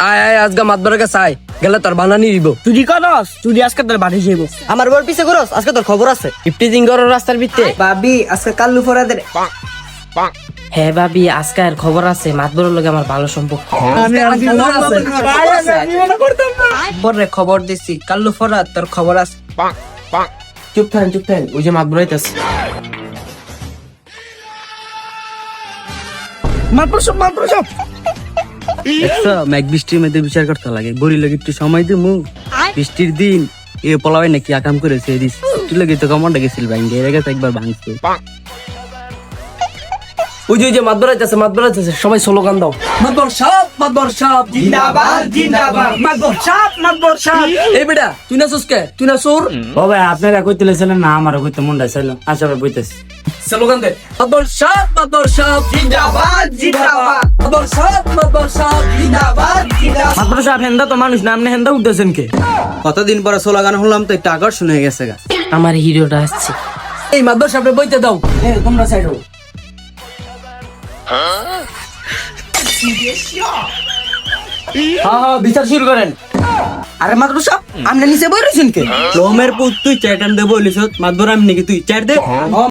আয় আয় আজকে মাতবরের কাছে আয় গেলে তোর বানানি দিব তুই করস তুই আজকে তোর বাড়ি যাইব আমার বর পিছে করস আজকে তোর খবর আছে ইফটিজিং করো রাস্তার ভিতরে ভাবি আজকে কাল্লু ফরাদের হ্যাঁ ভাবি আজকে আর খবর আছে মাতবরের লগে আমার ভালো সম্পর্ক। বরে খবর দিছি কাল্লু ফরাদ তোর খবর আছে চুপ থাকেন ওই যে মাতবর আইতাছে মেঘ বৃষ্টির মধ্যে বিচার করতে লাগে গড়ি লাগে একটু সময় দিমু বৃষ্টির দিন এ পোলাবাই নাকি আকাম করেছে দিস তুই লাগে তো কমনটা গেছিল ভাঙ্গে এর গেছে একবার ভাঙছে ওই যে মাতবর আইতাছে সবাই স্লোগান দাও মাতবর সাহেব জিন্দাবাদ জিন্দাবাদ মাতবর সাহেব এই বেটা তুই না সুসকে তুই না সুর ও ভাই আপনারা কইতে লেছিলেন না আমার কইতে মনটা ছিল আচ্ছা ভাই বইতেছি স্লোগান দে মাতবর সাহেব জিন্দাবাদ জিন্দাবাদ মাতবর সাহেব জিন্দাবাদ জিন্দাবাদ মাত্র সাহেব হেন্দা তো মানুষ না আপনি হেন্দা উঠতেছেন কে কতদিন পরে স্লোগান শুনলাম তো একটা আকর্ষণ হয়ে গেছে গা আমার হিরোটা আসছে। এই মাতবর সাহেব বইতে দাও তোমরা সাইড হও হ্যাঁ বিচার শুরু করেন আরে মাত্র সব আমনে নিচে বই রইছেন কে লোমের পুত তুই চ্যাটান দে বলিস মাতবর আমি নাকি তুই চ্যাট দে